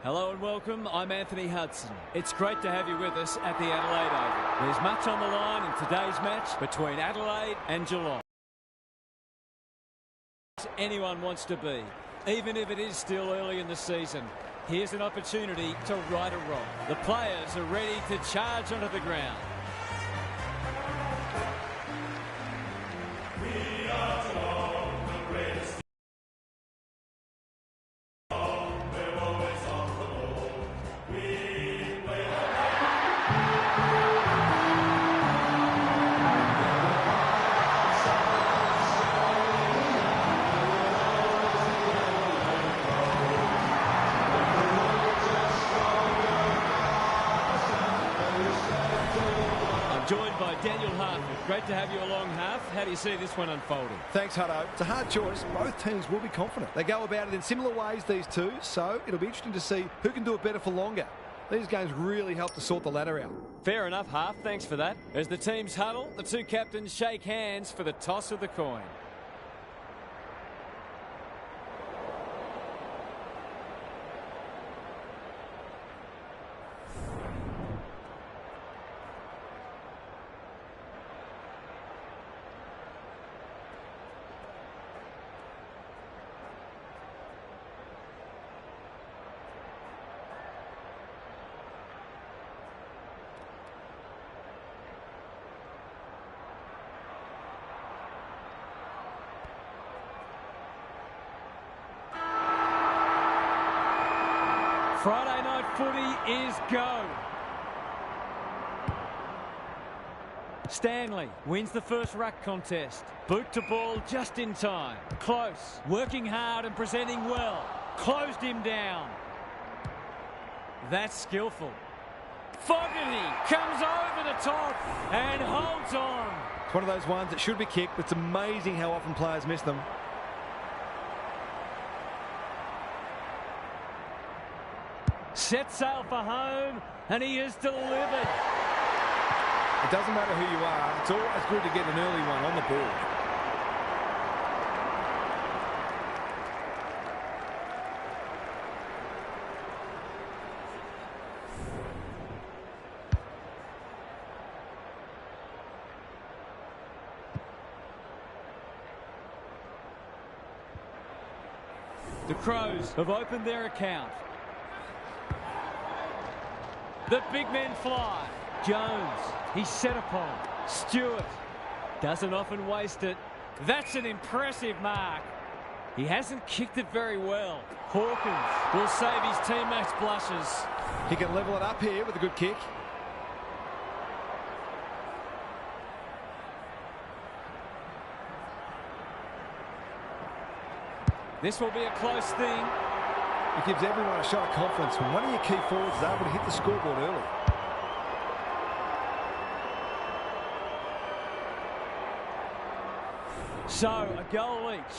Hello and welcome, I'm Anthony Hudson. It's great to have you with us at the Adelaide Oval. There's much on the line in today's match between Adelaide and Geelong. Anyone wants to be, even if it is still early in the season. Here's an opportunity to right a wrong. The players are ready to charge onto the ground. We are Geelong, the greatest. Joined by Daniel Hartford. Great to have you along, Harf. How do you see this one unfolding? Thanks, Hutto. It's a hard choice. Both teams will be confident. They go about it in similar ways, these two, so it'll be interesting to see who can do it better for longer. These games really help to sort the ladder out. Fair enough, Harf. Thanks for that. As the teams huddle, the two captains shake hands for the toss of the coin. Friday night footy is go. Stanley wins the first ruck contest. Boot to ball just in time. Close. Working hard and presenting well. Closed him down. That's skillful. Fogarty comes over the top and holds on. It's one of those ones that should be kicked, but it's amazing how often players miss them. Set sail for home, and he has delivered. It doesn't matter who you are. It's always good to get an early one on the board. The Crows have opened their account. The big men fly. Jones, he's set upon. Stewart doesn't often waste it. That's an impressive mark. He hasn't kicked it very well. Hawkins will save his teammates' blushes. He can level it up here with a good kick. This will be a close thing. It gives everyone a shot of confidence when one of your key forwards is able to hit the scoreboard early. So, a goal each.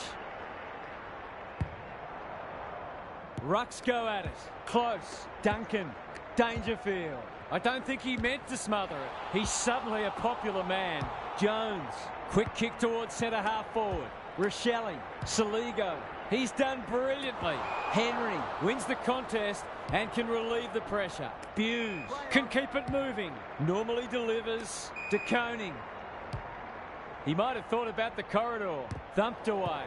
Rucks go at it. Close. Duncan. Dangerfield. I don't think he meant to smother it. He's suddenly a popular man. Jones. Quick kick towards centre half forward. Rochelle. Saligo. He's done brilliantly. Henry wins the contest and can relieve the pressure. Buse can keep it moving. Normally delivers to Koning. He might have thought about the corridor. Thumped away.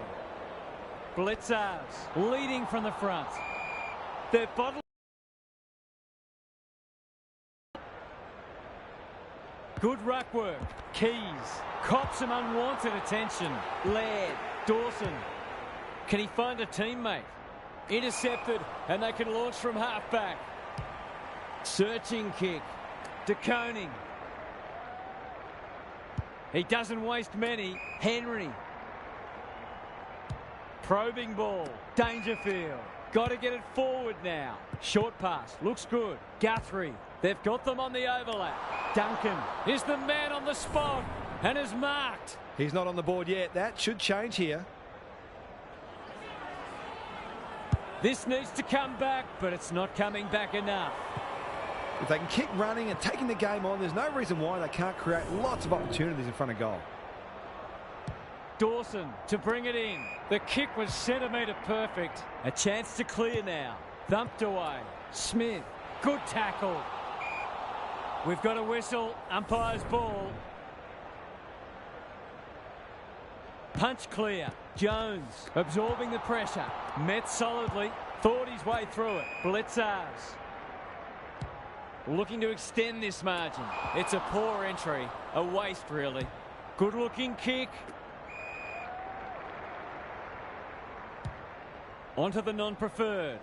Blitzers leading from the front. They're bottled. Good ruck work. Keys cops some unwanted attention. Laird. Dawson. Can he find a teammate? Intercepted, and they can launch from halfback. Searching kick. De Koning. He doesn't waste many. Henry. Probing ball. Dangerfield. Got to get it forward now. Short pass. Looks good. Guthrie. They've got them on the overlap. Duncan is the man on the spot and is marked. He's not on the board yet. That should change here. This needs to come back, but it's not coming back enough. If they can keep running and taking the game on, there's no reason why they can't create lots of opportunities in front of goal. Dawson to bring it in. The kick was centimetre perfect. A chance to clear now. Thumped away. Smith. Good tackle. We've got a whistle. Umpire's ball. Punch clear. Jones absorbing the pressure. Met solidly. Thought his way through it. Blitzers. Looking to extend this margin. It's a poor entry. A waste, really. Good looking kick. Onto the non-preferred.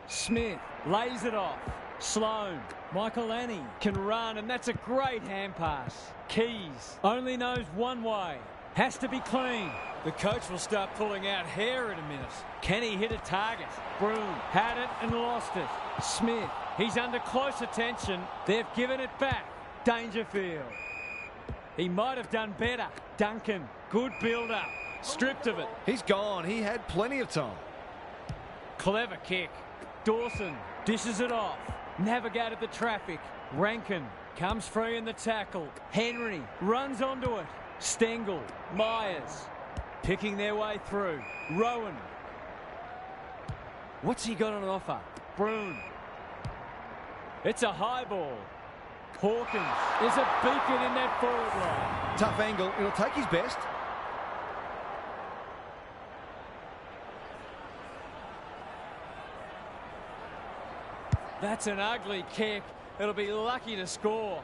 Smith lays it off. Sloan. Michael Annie can run, and that's a great hand pass. Keys only knows one way. Has to be clean. The coach will start pulling out hair in a minute. Can he hit a target? Broom had it and lost it. Smith, he's under close attention. They've given it back. Dangerfield. He might have done better. Duncan, good build-up. Stripped of it. He's gone. He had plenty of time. Clever kick. Dawson dishes it off. Navigated the traffic. Rankin comes free in the tackle. Henry runs onto it. Stengel, Myers, picking their way through. Rowan. What's he got on offer? Broom. It's a high ball. Hawkins is a beacon in that forward line. Tough angle. It'll take his best. That's an ugly kick. It'll be lucky to score.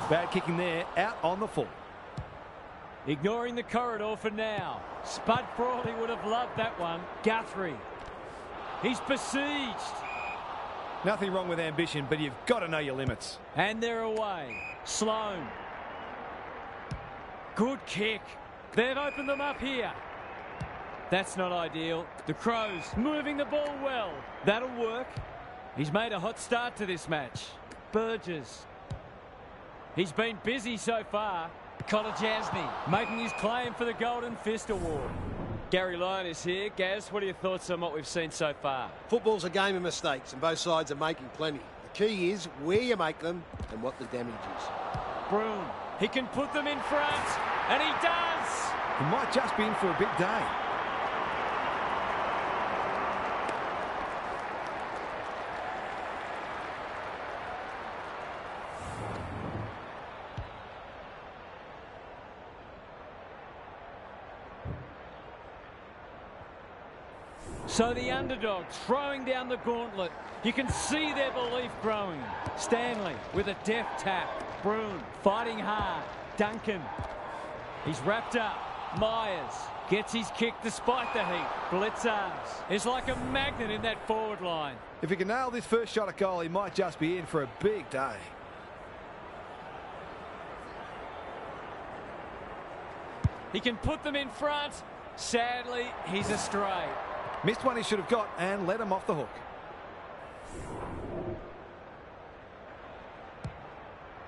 Bad kicking there. Out on the full. Ignoring the corridor for now. Spud Frawley would have loved that one. Guthrie. He's besieged. Nothing wrong with ambition, but you've got to know your limits. And they're away. Sloan. Good kick. They've opened them up here. That's not ideal. The Crows moving the ball well. That'll work. He's made a hot start to this match. Burgess. He's been busy so far. Kolajasny making his claim for the Golden Fist Award. Gary Lyon is here. Gaz, what are your thoughts on what we've seen so far? Football's a game of mistakes, and both sides are making plenty. The key is where you make them and what the damage is. Broom. He can put them in front, and he does. He might just be in for a big day. So the underdog throwing down the gauntlet. You can see their belief growing. Stanley with a deft tap. Broom fighting hard. Duncan. He's wrapped up. Myers gets his kick despite the heat. Blitzers is like a magnet in that forward line. If he can nail this first shot at goal, he might just be in for a big day. He can put them in front. Sadly, he's astray. Missed one he should have got and let him off the hook.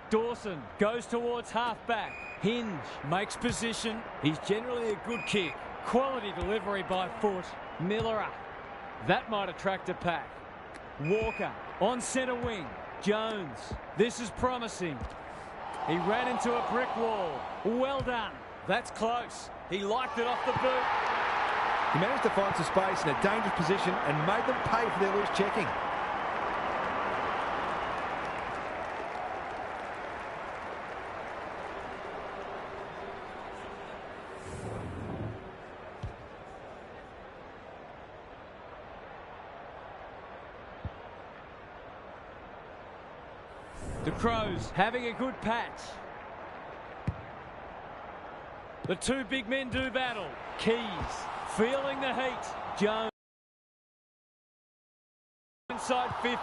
Dawson goes towards half-back. Hinge makes position. He's generally a good kick. Quality delivery by foot. Miller. That might attract a pack. Walker on centre wing. Jones. This is promising. He ran into a brick wall. Well done. That's close. He liked it off the boot. He managed to find some space in a dangerous position and made them pay for their loose checking. The Crows having a good patch. The two big men do battle. Keys feeling the heat. Jones inside 50.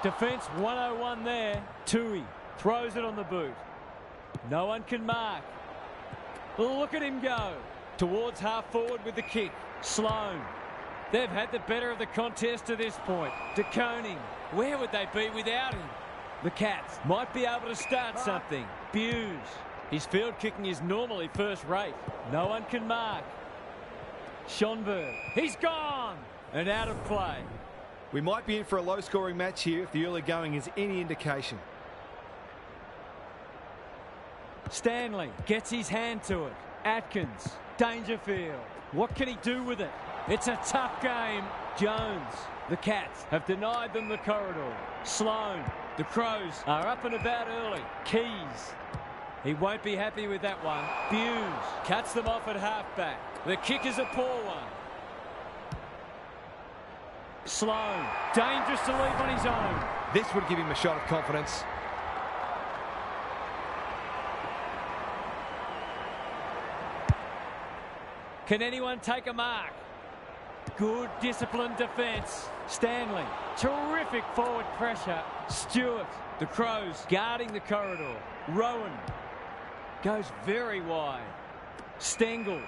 Defence 101 there. Tui throws it on the boot. No one can mark. Look at him go. Towards half forward with the kick. Sloan. They've had the better of the contest to this point. DeConing. Where would they be without him? The Cats might be able to start something. Buse. His field kicking is normally first rate. No one can mark. Schonberg. He's gone. And out of play. We might be in for a low-scoring match here if the early going is any indication. Stanley gets his hand to it. Atkins. Dangerfield. What can he do with it? It's a tough game. Jones. The Cats have denied them the corridor. Sloane. The Crows are up and about early. Keys. He won't be happy with that one. Buse cuts them off at halfback. The kick is a poor one. Sloane. Dangerous to leave on his own. This would give him a shot of confidence. Can anyone take a mark? Good disciplined defence. Stanley. Terrific forward pressure. Stewart. The Crows guarding the corridor. Rowan. Goes very wide. Stengel.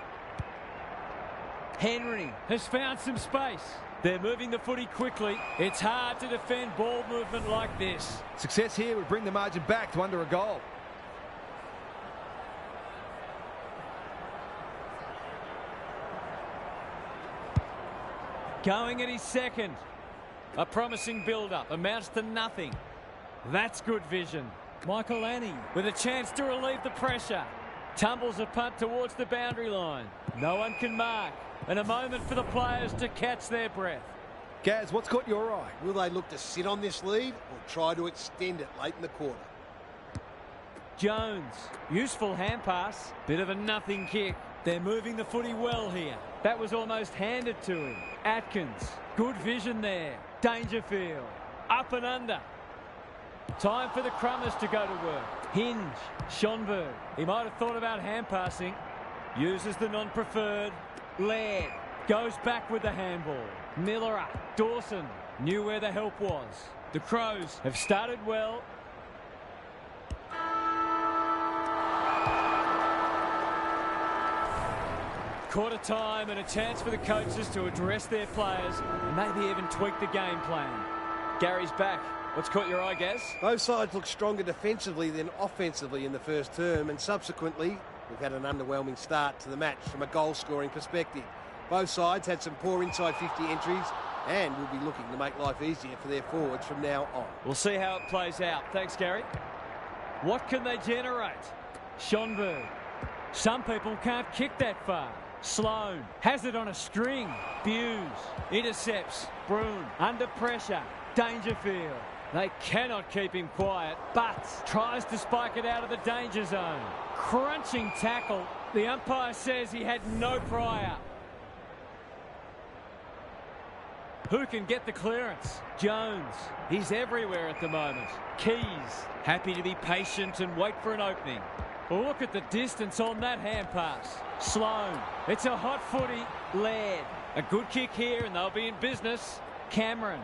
Henry has found some space. They're moving the footy quickly. It's hard to defend ball movement like this. Success here would bring the margin back to under a goal. Going at his second. A promising build-up. Amounts to nothing. That's good vision. Michael Annie with a chance to relieve the pressure. Tumbles a punt towards the boundary line. No one can mark. And a moment for the players to catch their breath. Gaz, what's caught your eye? Will they look to sit on this lead or try to extend it late in the quarter? Jones. Useful hand pass. Bit of a nothing kick. They're moving the footy well here. That was almost handed to him. Atkins. Good vision there. Dangerfield. Up and under. Time for the Crummers to go to work. Hinge. Schonberg. He might have thought about hand passing. Uses the non-preferred. Laird. Goes back with the handball. Miller. Dawson. Knew where the help was. The Crows have started well. Quarter time and a chance for the coaches to address their players and maybe even tweak the game plan. Gary's back. What's caught your eye, Gaz? Both sides look stronger defensively than offensively in the first term, and subsequently we've had an underwhelming start to the match from a goal-scoring perspective. Both sides had some poor inside 50 entries and will be looking to make life easier for their forwards from now on. We'll see how it plays out. Thanks, Gary. What can they generate? Schonberg. Some people can't kick that far. Sloane has it on a string. Buse intercepts. Broome under pressure. Dangerfield. They cannot keep him quiet. Butts tries to spike it out of the danger zone. Crunching tackle. The umpire says he had no prior. Who can get the clearance? Jones. He's everywhere at the moment. Keys. Happy to be patient and wait for an opening. Look at the distance on that hand pass. Sloane. It's a hot footy. Laird. A good kick here and they'll be in business. Cameron.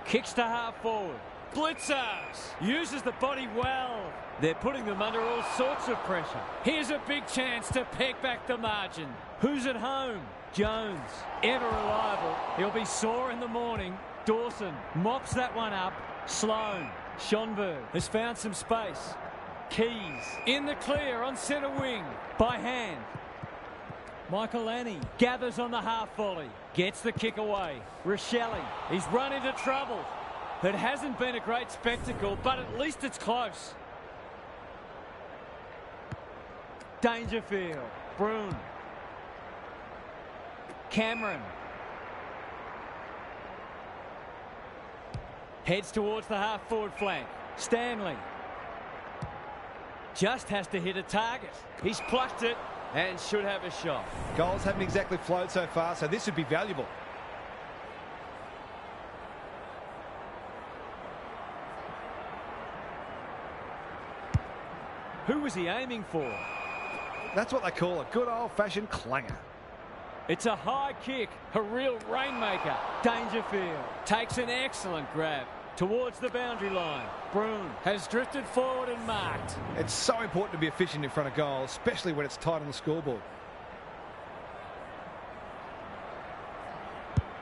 Kicks to half forward. Blitzers. Uses the body well. They're putting them under all sorts of pressure. Here's a big chance to peg back the margin. Who's at home? Jones. Ever reliable. He'll be sore in the morning. Dawson mops that one up. Sloane. Schonberg has found some space. Keys in the clear on centre wing by hand. Michael Annie gathers on the half volley. Gets the kick away. Rochelle. He's run into trouble. It hasn't been a great spectacle, but at least it's close. Dangerfield. Broome. Cameron. Heads towards the half forward flank. Stanley. Just has to hit a target. He's plucked it and should have a shot. Goals haven't exactly flowed so far, so this would be valuable. Who was he aiming for? That's what they call a good old-fashioned clanger. It's a high kick, a real rainmaker. Dangerfield takes an excellent grab towards the boundary line. Broome has drifted forward and marked. It's so important to be efficient in front of goal, especially when it's tight on the scoreboard.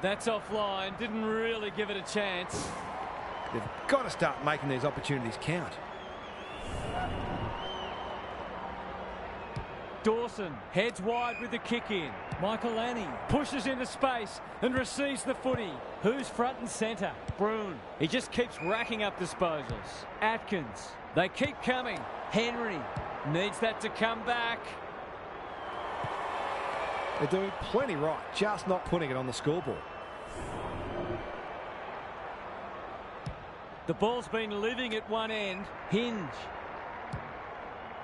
That's offline. Didn't really give it a chance. They've got to start making these opportunities count. Dawson heads wide with the kick in. Michael Annie pushes into space and receives the footy. Who's front and centre? Broome. He just keeps racking up disposals. Atkins. They keep coming. Henry needs that to come back. They're doing plenty right, just not putting it on the scoreboard. The ball's been living at one end. Hinge.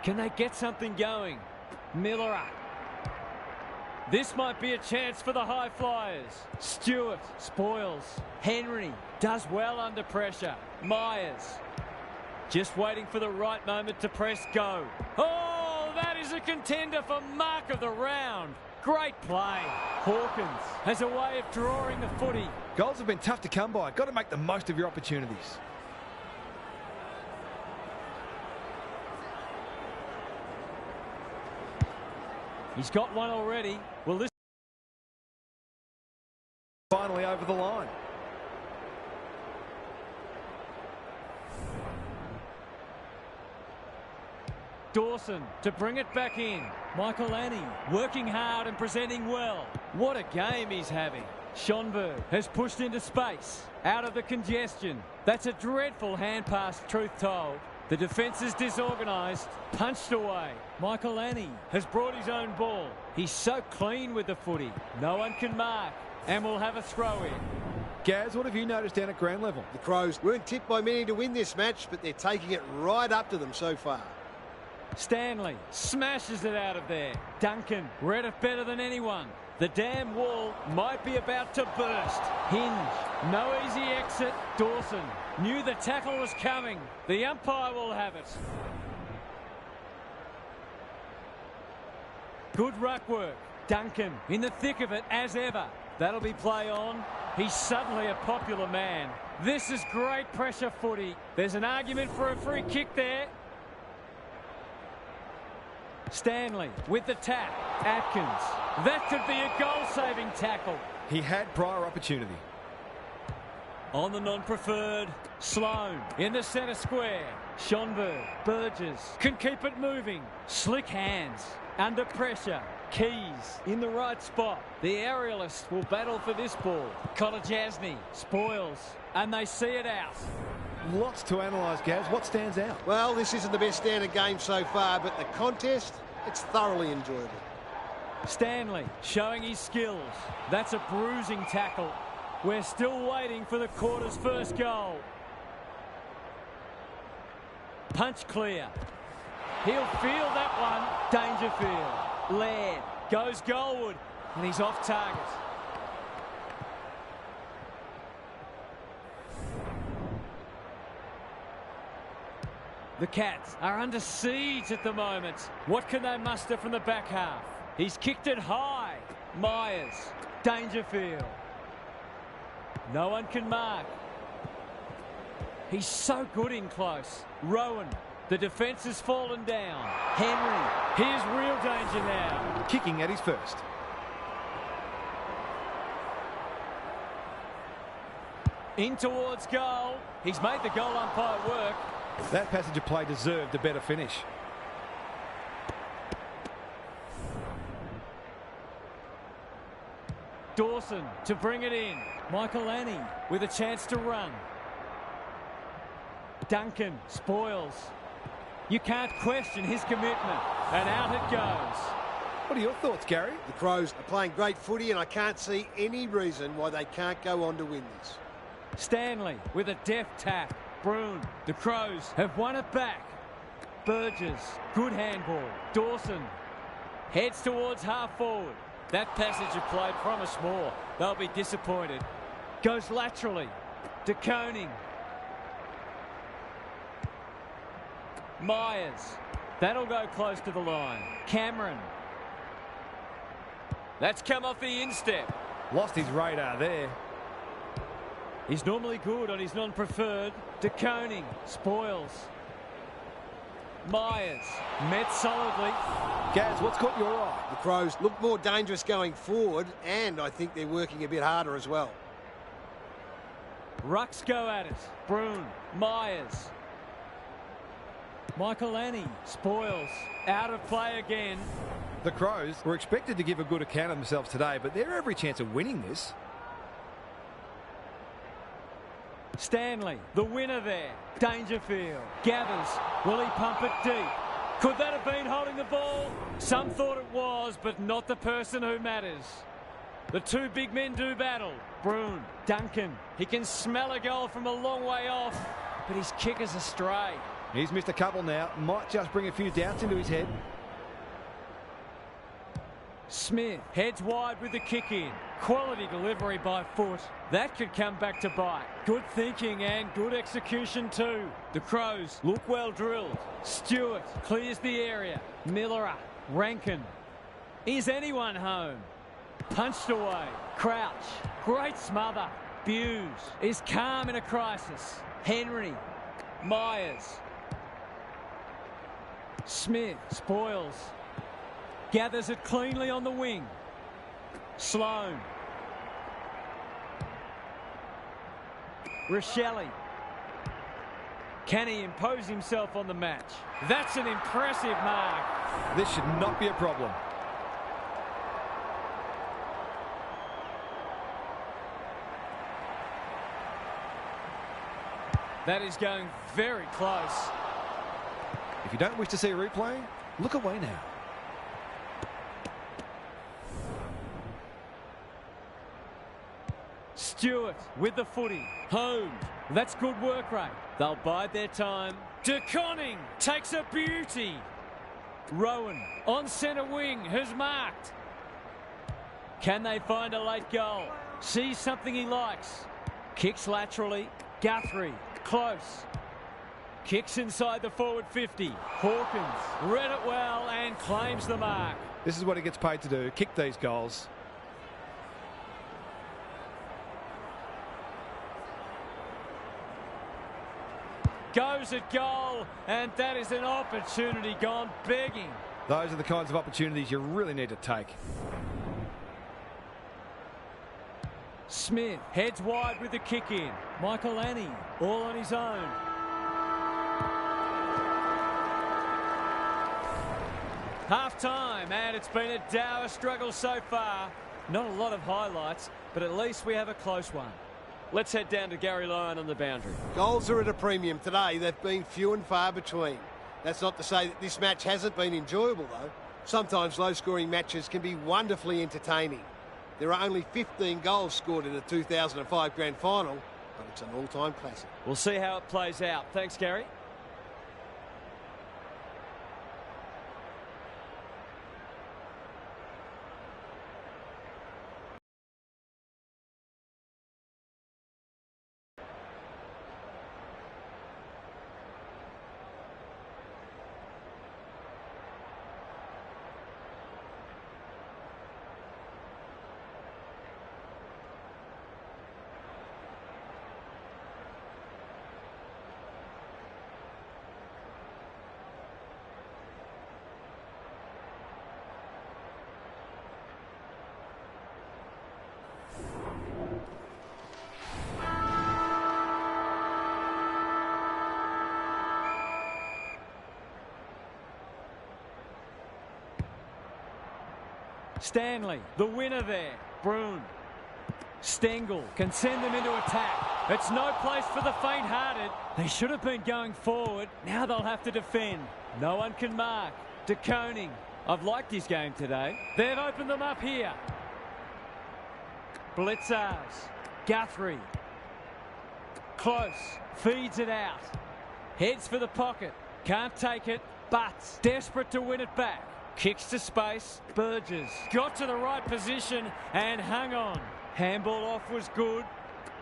Can they get something going? Miller. This might be a chance for the high flyers. Stewart spoils. Henry does well under pressure. Myers just waiting for the right moment to press go. Oh, that is a contender for mark of the round. Great play. Hawkins has a way of drawing the footy. Goals have been tough to come by. Got to make the most of your opportunities. He's got one already. Well, this finally over the line. Dawson to bring it back in. Michael Annie working hard and presenting well. What a game he's having. Schonberg has pushed into space. Out of the congestion. That's a dreadful hand pass, truth told. The defence is disorganised. Punched away. Michael Annie has brought his own ball. He's so clean with the footy. No one can mark. And we'll have a throw in. Gaz, what have you noticed down at ground level? The Crows weren't tipped by many to win this match, but they're taking it right up to them so far. Stanley smashes it out of there. Duncan read it better than anyone. The damn wall might be about to burst. Hinge, no easy exit. Dawson knew the tackle was coming. The umpire will have it. Good ruck work. Duncan in the thick of it as ever. That'll be play on. He's suddenly a popular man. This is great pressure footy. There's an argument for a free kick there. Stanley with the tap. Atkins. That could be a goal-saving tackle. He had prior opportunity. On the non-preferred. Sloan in the centre square. Schonberg. Burgess can keep it moving. Slick hands. Under pressure. Keys in the right spot. The aerialists will battle for this ball. Kolajasny spoils. And they see it out. Lots to analyse, Gaz. What stands out? Well, this isn't the best standard game so far, but the contest, it's thoroughly enjoyable. Stanley showing his skills. That's a bruising tackle. We're still waiting for the quarter's first goal. Punch clear. He'll feel that one. Dangerfield. Laird goes goalward, and he's off target. The Cats are under siege at the moment. What can they muster from the back half? He's kicked it high. Myers. Dangerfield. No one can mark. He's so good in close. Rowan. The defence has fallen down. Henry. Here's real danger now. Kicking at his first. In towards goal. He's made the goal umpire work. That passage of play deserved a better finish. Dawson to bring it in. Michael Annie with a chance to run. Duncan spoils. You can't question his commitment. And out it goes. What are your thoughts, Gary? The Crows are playing great footy, and I can't see any reason why they can't go on to win this. Stanley with a deft tap. Broon. The Crows have won it back. Burgess. Good handball. Dawson heads towards half forward. That passage of play promised more. They'll be disappointed. Goes laterally. De Koning. Myers. That'll go close to the line. Cameron. That's come off the instep. Lost his radar there. He's normally good on his non-preferred. De Koning spoils. Myers met solidly. Gaz, what's caught your eye? The Crows look more dangerous going forward, and I think they're working a bit harder as well. Rucks go at it. Broon. Myers. Michael Annie spoils. Out of play again. The Crows were expected to give a good account of themselves today, but they're every chance of winning this. Stanley, the winner there. Dangerfield gathers. Will he pump it deep? Could that have been holding the ball? Some thought it was, but not the person who matters. The two big men do battle. Bruin, Duncan. He can smell a goal from a long way off, but his kick is astray. He's missed a couple now. Might just bring a few doubts into his head. Smith heads wide with the kick in. Quality delivery by foot. That could come back to bite. Good thinking and good execution too. The Crows look well drilled. Stewart clears the area. Miller, Rankin. Is anyone home? Punched away. Crouch. Great smother. Buse is calm in a crisis. Henry. Myers. Smith spoils. Gathers it cleanly on the wing. Sloan. Rochelle. Can he impose himself on the match? That's an impressive mark. This should not be a problem. That is going very close. If you don't wish to see a replay, look away now. Stewart with the footy. Home. That's good work rate. They'll bide their time. De Conning takes a beauty. Rowan on centre wing has marked. Can they find a late goal? Sees something he likes. Kicks laterally. Guthrie. Close. Kicks inside the forward 50. Hawkins read it well and claims the mark. This is what he gets paid to do. Kick these goals. Goes at goal, and that is an opportunity gone begging. Those are the kinds of opportunities you really need to take. Smith heads wide with the kick in. Michael Annie all on his own. Half time, and it's been a dour struggle so far. Not a lot of highlights, but at least we have a close one. Let's head down to Gary Lyon on the boundary. Goals are at a premium today. They've been few and far between. That's not to say that this match hasn't been enjoyable, though. Sometimes low-scoring matches can be wonderfully entertaining. There are only 15 goals scored in the 2005 Grand Final, but it's an all-time classic. We'll see how it plays out. Thanks, Gary. Stanley, the winner there. Bruin. Stengel can send them into attack. It's no place for the faint-hearted. They should have been going forward. Now they'll have to defend. No one can mark. De Koning. I've liked his game today. They've opened them up here. Blitzars. Guthrie. Close. Feeds it out. Heads for the pocket. Can't take it. Butts. Desperate to win it back. Kicks to space. Burgess got to the right position and hung on. Handball off was good.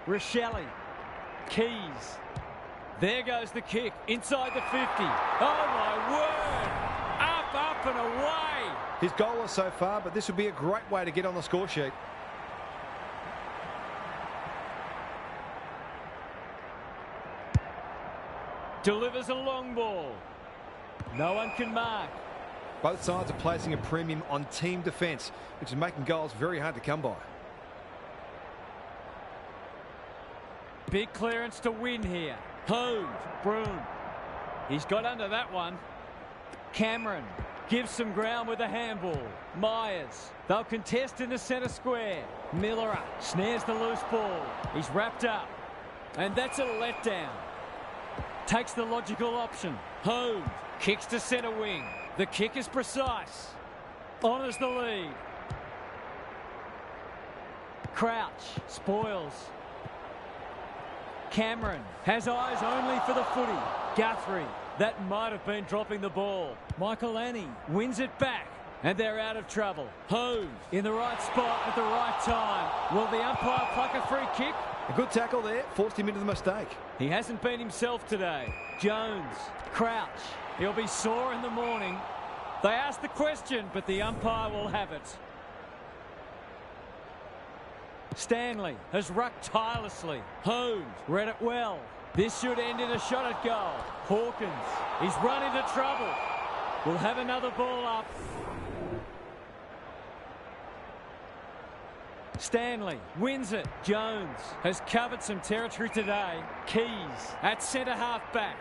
Rochelle. Keys. There goes the kick. Inside the 50. Oh, my word. Up and away. His goalless so far, but this would be a great way to get on the score sheet. Delivers a long ball. No one can mark. Both sides are placing a premium on team defence, which is making goals very hard to come by. Big clearance to win here. Hove. Bruin. He's got under that one. Cameron gives some ground with a handball. Myers. They'll contest in the centre square. Miller snares the loose ball. He's wrapped up. And that's a letdown. Takes the logical option. Hove. Kicks to centre wing. The kick is precise. Honours the lead. Crouch. Spoils. Cameron has eyes only for the footy. Guthrie. That might have been dropping the ball. Michael Annie wins it back. And they're out of trouble. Holmes in the right spot at the right time. Will the umpire pluck a free kick? A good tackle there. Forced him into the mistake. He hasn't been himself today. Jones. Crouch. He'll be sore in the morning. They asked the question, but the umpire will have it. Stanley has rucked tirelessly. Holmes read it well. This should end in a shot at goal. Hawkins, he's run into trouble. We'll have another ball up. Stanley wins it. Jones has covered some territory today. Keys at centre half back.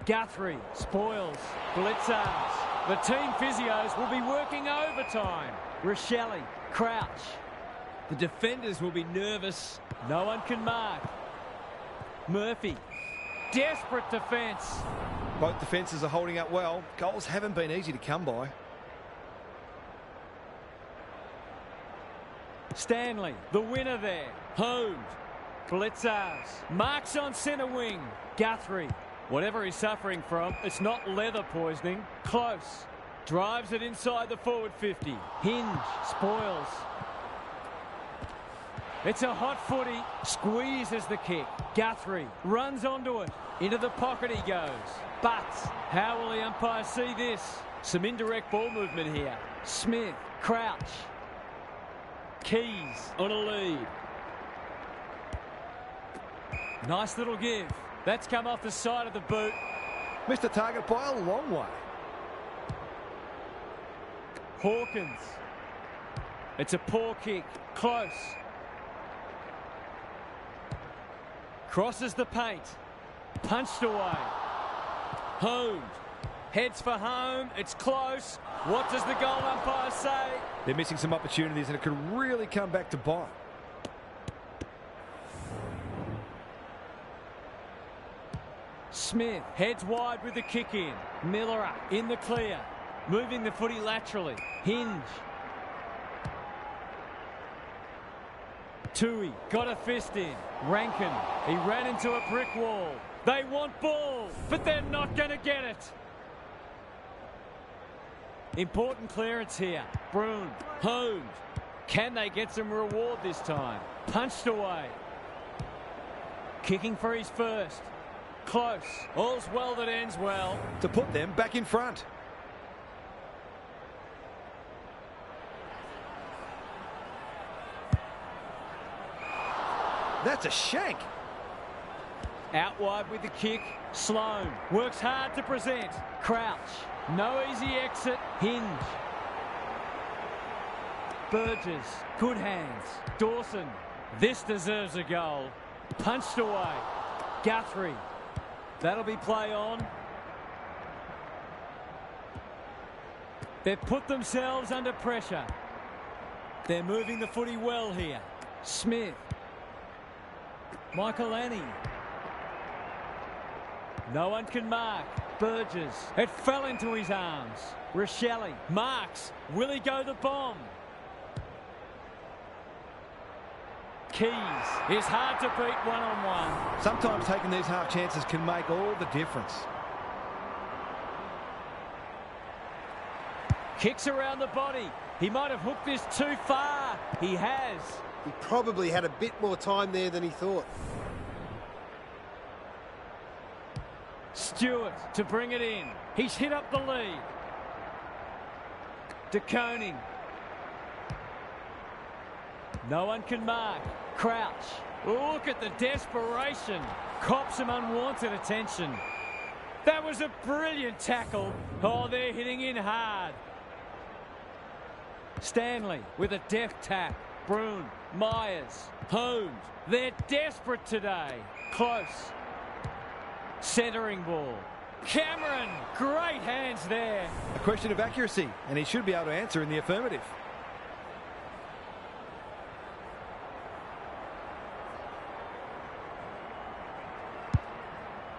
Guthrie spoils. Blitzers. The team physios will be working overtime. Rochelle. Crouch. The defenders will be nervous. No one can mark. Murphy. Desperate defence. Both defences are holding up well. Goals haven't been easy to come by. Stanley, the winner there. Holmes. Blitzers. Marks on centre wing. Guthrie. Whatever he's suffering from, it's not leather poisoning. Close. Drives it inside the forward 50. Hinge. Spoils. It's a hot footy. Squeezes the kick. Guthrie runs onto it. Into the pocket he goes. But how will the umpire see this? Some indirect ball movement here. Smith. Crouch. Keys on a lead. Nice little give. That's come off the side of the boot. Missed the target by a long way. Hawkins. It's a poor kick. Close. Crosses the paint. Punched away. Holmes. Heads for home. It's close. What does the goal umpire say? They're missing some opportunities and it could really come back to bite. Smith heads wide with the kick in. Miller in the clear. Moving the footy laterally. Hinge. Tui got a fist in. Rankin. He ran into a brick wall. They want ball, but they're not going to get it. Important clearance here. Broom. Holmes. Can they get some reward this time? Punched away. Kicking for his first. Close. All's well that ends well. To put them back in front. That's a shank. Out wide with the kick. Sloan works hard to present. Crouch. No easy exit. Hinge. Burgess. Good hands. Dawson. This deserves a goal. Punched away. Guthrie. That'll be play on. They've put themselves under pressure. They're moving the footy well here. Smith. Michael Annie. No one can mark. Burgess. It fell into his arms. Rochelle. Marks. Will he go the bomb? Keys is hard to beat one-on-one. Sometimes taking these half chances can make all the difference. Kicks around the body. He might have hooked this too far. He has. He probably had a bit more time there than he thought. Stewart to bring it in. He's hit up the lead. De Koning. No one can mark. Crouch. Look at the desperation. Cops some unwanted attention. That was a brilliant tackle. Oh, they're hitting in hard. Stanley with a deft tap. Broom. Myers. Holmes. They're desperate today. Close. Centering ball. Cameron. Great hands there. A question of accuracy, and he should be able to answer in the affirmative.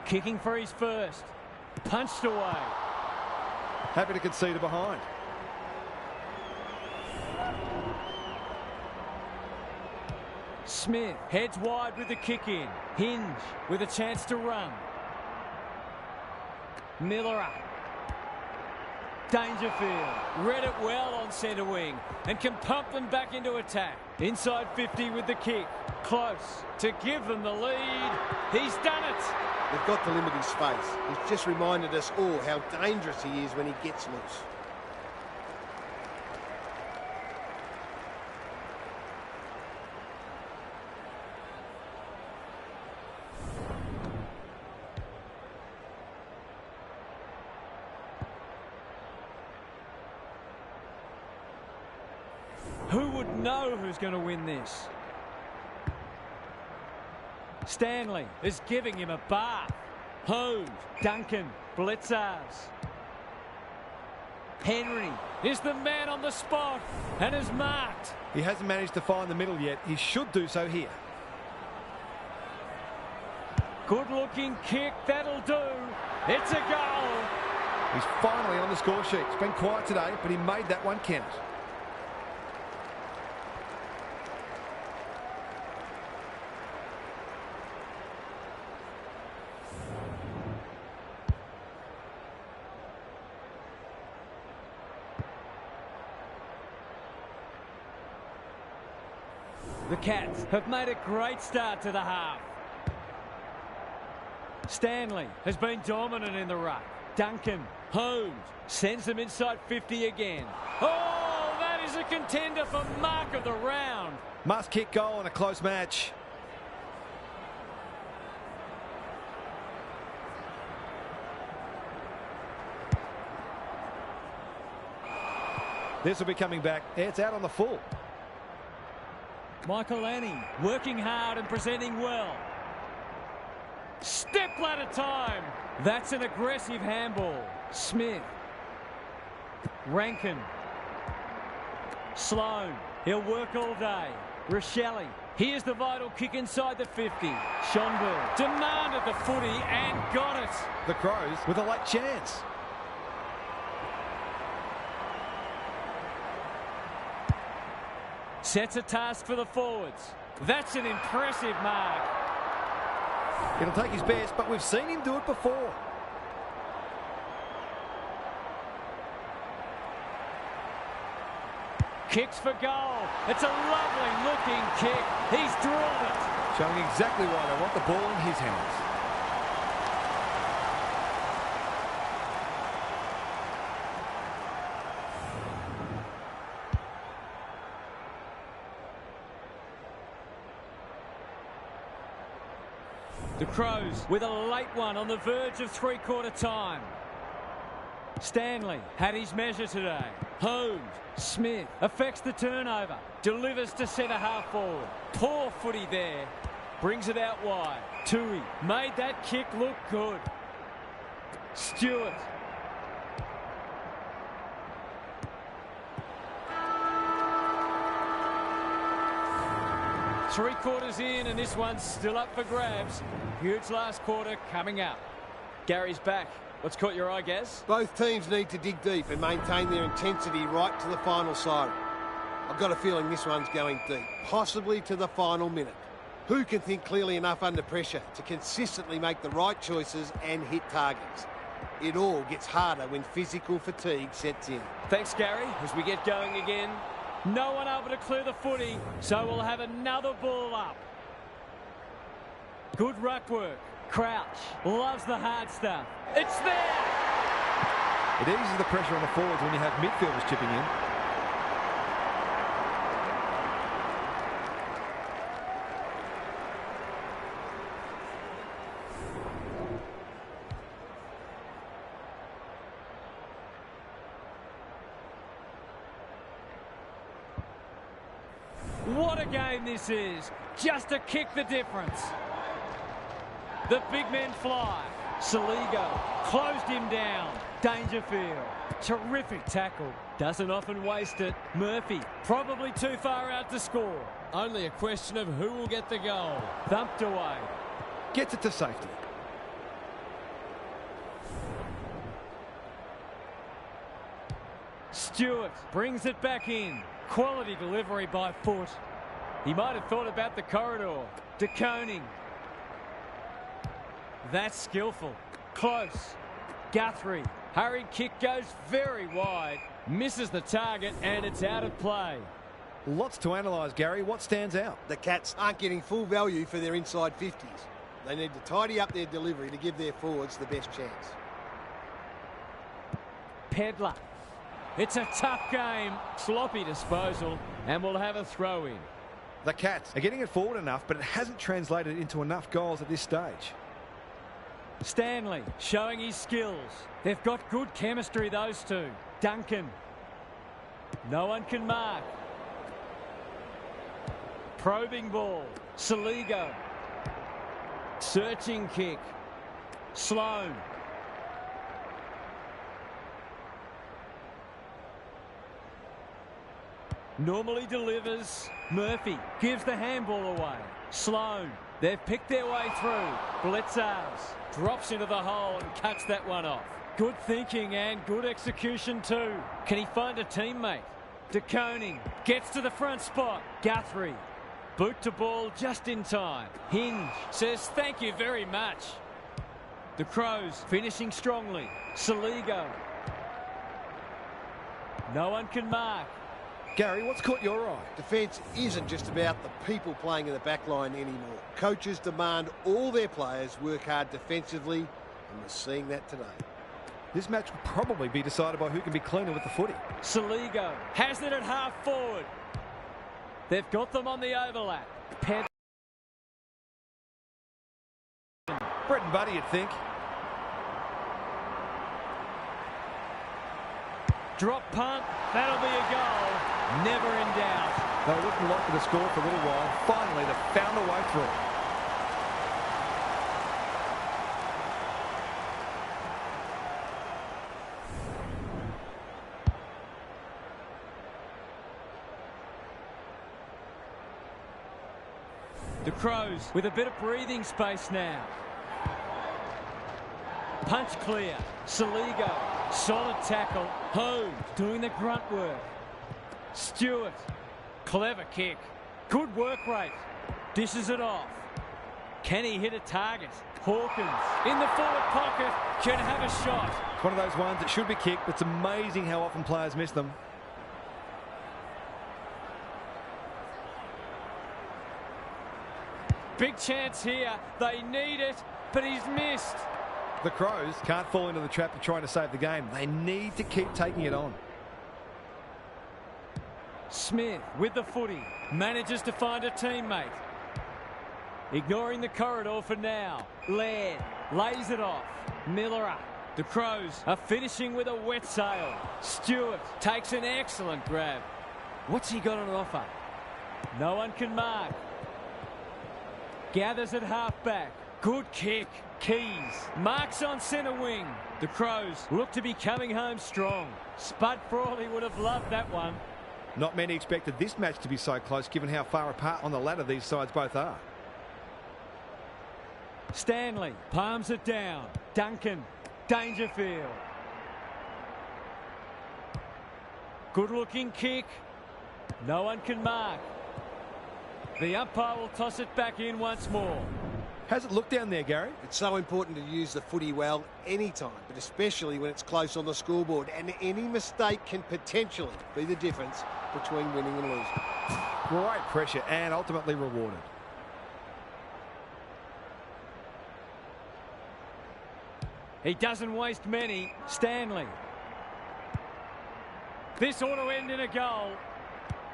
Kicking for his first. Punched away. Happy to concede a behind. Smith heads wide with the kick in. Hinge with a chance to run. Miller up. Dangerfield read it well on centre wing and can pump them back into attack. Inside 50 with the kick. Close to give them the lead. He's done it. They've got to limit his space. He's just reminded us all how dangerous he is when he gets loose. Who would know who's going to win this? Stanley is giving him a bath. Holmes, Duncan, Blitzars. Henry is the man on the spot and is marked. He hasn't managed to find the middle yet. He should do so here. Good looking kick, that'll do. It's a goal. He's finally on the score sheet. It's been quiet today, but he made that one count. The Cats have made a great start to the half. Stanley has been dominant in the ruck. Duncan, Holmes, sends them inside 50 again. Oh, that is a contender for mark of the round. Must kick goal in a close match. This will be coming back. It's out on the full. Michael Annie working hard and presenting well. Step ladder time. That's an aggressive handball. Smith. Rankin. Sloan. He'll work all day. Rochelle. Here's the vital kick inside the 50. Schonberg demanded the footy and got it. The Crows with a late chance. Sets a task for the forwards. That's an impressive mark. It'll take his best, but we've seen him do it before. Kicks for goal. It's a lovely looking kick. He's drawn it. Showing exactly why they want the ball in his hands. The Crows with a late one on the verge of three-quarter time. Stanley had his measure today. Holmes, Smith affects the turnover. Delivers to centre half forward. Poor footy there. Brings it out wide. Tui made that kick look good. Stewart. Three quarters in and this one's still up for grabs. Huge last quarter coming up. Gary's back. What's caught your eye, Gaz? Both teams need to dig deep and maintain their intensity right to the final siren. I've got a feeling this one's going deep, possibly to the final minute. Who can think clearly enough under pressure to consistently make the right choices and hit targets? It all gets harder when physical fatigue sets in. Thanks, Gary. As we get going again, no one able to clear the footy, so we'll have another ball up. Good ruck work. Crouch loves the hard stuff. It's there! It eases the pressure on the forwards when you have midfielders chipping in. What a game this is. Just to kick the difference. The big men fly. Saligo closed him down. Dangerfield. Terrific tackle. Doesn't often waste it. Murphy probably too far out to score. Only a question of who will get the goal. Thumped away. Gets it to safety. Stewart brings it back in. Quality delivery by foot. He might have thought about the corridor. De Koning. That's skillful. Close. Guthrie. Hurried kick goes very wide. Misses the target and it's out of play. Lots to analyse, Gary. What stands out? The Cats aren't getting full value for their inside 50s. They need to tidy up their delivery to give their forwards the best chance. Pedler. It's a tough game. Sloppy disposal and we'll have a throw in. The Cats are getting it forward enough, but it hasn't translated into enough goals at this stage. Stanley showing his skills. They've got good chemistry, those two. Duncan. No one can mark. Probing ball. Saligo. Searching kick. Sloan. Normally delivers. Murphy gives the handball away. Sloan. They've picked their way through. Blitzars drops into the hole and cuts that one off. Good thinking and good execution too. Can he find a teammate? De Koning gets to the front spot. Guthrie. Boot to ball just in time. Hinge says thank you very much. The Crows finishing strongly. Saligo. No one can mark. Gary, what's caught your eye? Defence isn't just about the people playing in the back line anymore. Coaches demand all their players work hard defensively, and we're seeing that today. This match will probably be decided by who can be cleaner with the footy. Saligo has it at half forward. They've got them on the overlap. Bread and butter, you'd think. Drop punt. That'll be a goal. Never in doubt. They were looking likely to score for a little while. Finally, they've found a way through. The Crows with a bit of breathing space now. Punch clear. Saligo. Solid tackle. Hove doing the grunt work. Stewart. Clever kick. Good work rate. Dishes it off. Can he hit a target? Hawkins in the forward pocket. Can have a shot. It's one of those ones that should be kicked, but it's amazing how often players miss them. Big chance here. They need it, but he's missed. The Crows can't fall into the trap of trying to save the game. They need to keep taking it on. Smith with the footy. Manages to find a teammate. Ignoring the corridor for now. Laird lays it off. Miller. The Crows are finishing with a wet sail. Stewart takes an excellent grab. What's he got on offer? No one can mark. Gathers at half-back. Good kick. Keys marks on centre wing. The Crows look to be coming home strong. Spud Frawley would have loved that one. Not many expected this match to be so close, given how far apart on the ladder these sides both are. Stanley palms it down. Duncan. Dangerfield. Good looking kick. No one can mark. The umpire will toss it back in once more. How's it look down there, Gary? It's so important to use the footy well anytime, but especially when it's close on the scoreboard, and any mistake can potentially be the difference between winning and losing. Great pressure and ultimately rewarded. He doesn't waste many. Stanley. This ought to end in a goal.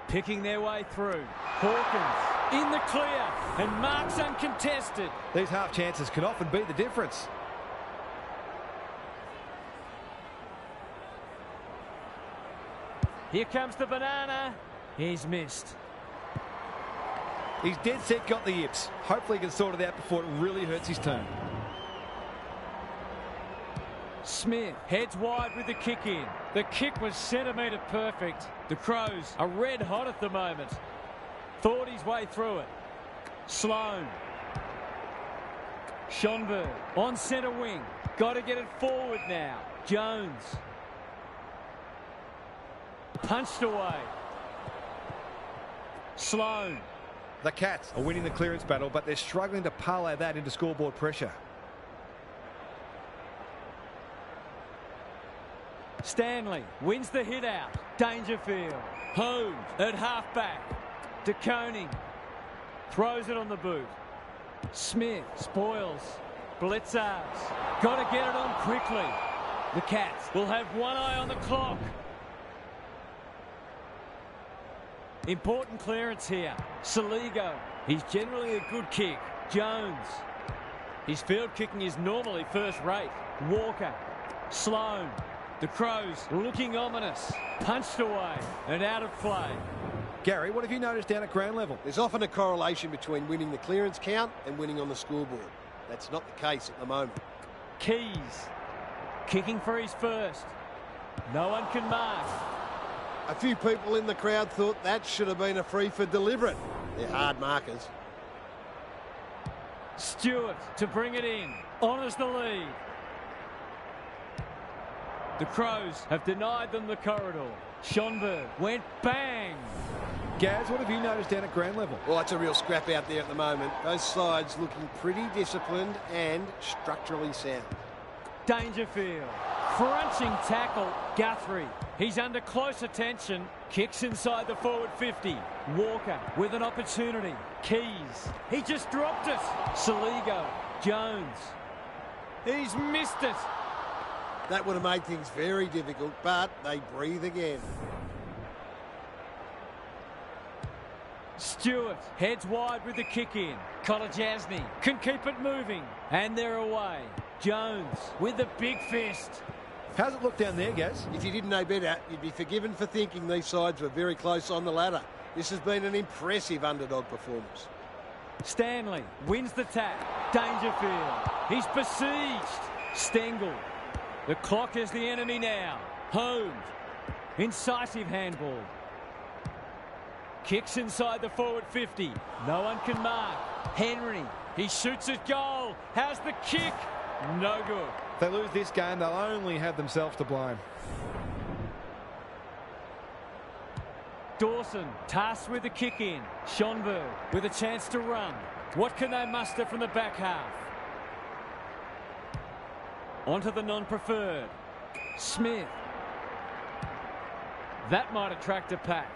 Picking their way through. Hawkins in the clear and marks uncontested. These half chances can often be the difference. Here comes the banana. He's missed. He's dead set, got the yips. Hopefully he can sort it out before it really hurts his turn. Smith heads wide with the kick in. The kick was centimetre perfect. The Crows are red hot at the moment. Thought his way through it. Sloan. Schonberg on centre wing. Got to get it forward now. Jones. Punched away. Sloan. The Cats are winning the clearance battle, but they're struggling to parlay that into scoreboard pressure. Stanley wins the hit out. Dangerfield. Holmes at half-back. De Koning throws it on the boot. Smith spoils. Blitzers. Got to get it on quickly. The Cats will have one eye on the clock. Important clearance here. Saligo. He's generally a good kick. Jones. His field kicking is normally first rate. Walker. Sloan. The Crows looking ominous. Punched away and out of play. Gary, what have you noticed down at ground level? There's often a correlation between winning the clearance count and winning on the scoreboard. That's not the case at the moment. Keys. Kicking for his first. No one can mark. A few people in the crowd thought that should have been a free for deliberate. They're hard markers. Stewart to bring it in. Honours the lead. The Crows have denied them the corridor. Schonberg went bang. Gaz, what have you noticed down at ground level? Well, it's a real scrap out there at the moment. Both sides looking pretty disciplined and structurally sound. Dangerfield. Crunching tackle. Guthrie. He's under close attention. Kicks inside the forward 50. Walker with an opportunity. Keys. He just dropped it. Saligo. Jones. He's missed it. That would have made things very difficult, but they breathe again. Stewart heads wide with the kick in. Kolajasny can keep it moving. And they're away. Jones with the big fist. How's it look down there, Gaz? If you didn't know better, you'd be forgiven for thinking these sides were very close on the ladder. This has been an impressive underdog performance. Stanley wins the tap. Dangerfield. He's besieged. Stengel. The clock is the enemy now. Holmes. Incisive handball. Kicks inside the forward 50. No one can mark. Henry. He shoots at goal. How's the kick? No good. If they lose this game, they'll only have themselves to blame. Dawson tasked with the kick in. Schonberg with a chance to run. What can they muster from the back half? Onto the non-preferred. Smith. That might attract a pack.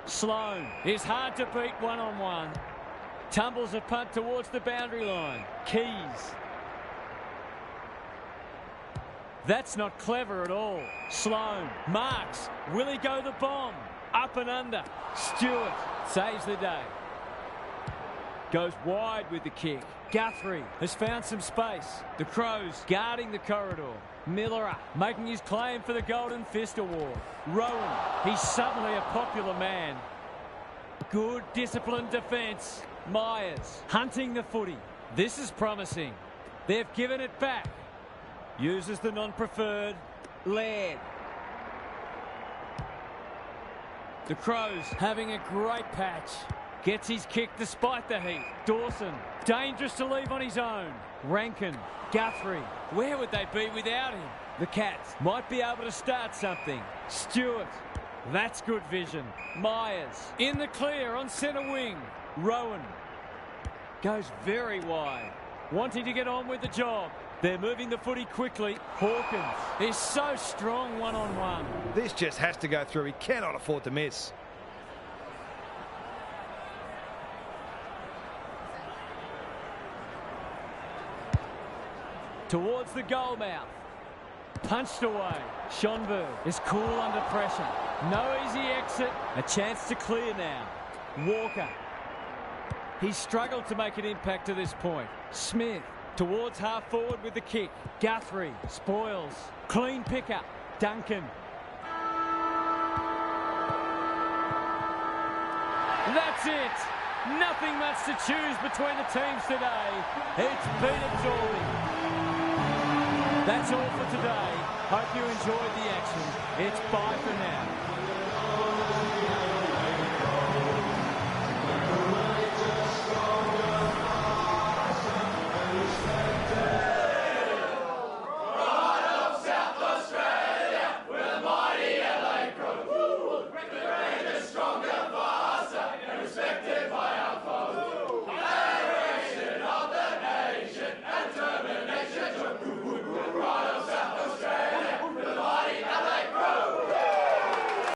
Sloan is hard to beat one-on-one. Tumbles a punt towards the boundary line. Keys. That's not clever at all. Sloan marks. Will he go the bomb? Up and under. Stewart saves the day. Goes wide with the kick. Guthrie has found some space. The Crows guarding the corridor. Miller making his claim for the Golden Fist Award. Rowan, he's suddenly a popular man. Good disciplined defence. Myers hunting the footy. This is promising. They've given it back. Uses the non-preferred. Laird. The Crows having a great patch. Gets his kick despite the heat. Dawson, dangerous to leave on his own. Rankin, Guthrie, where would they be without him? The Cats might be able to start something. Stewart, that's good vision. Myers, in the clear on centre wing. Rowan, goes very wide. Wanting to get on with the job. They're moving the footy quickly. Hawkins is so strong one-on-one. This just has to go through. He cannot afford to miss. Towards the goal mouth. Punched away. Schonberg is cool under pressure. No easy exit. A chance to clear now. Walker. He's struggled to make an impact to this point. Smith towards half forward with the kick. Guthrie spoils. Clean pickup. Duncan. That's it. Nothing much to choose between the teams today. It's been absorbing. That's all for today. Hope you enjoyed the action. It's bye for now.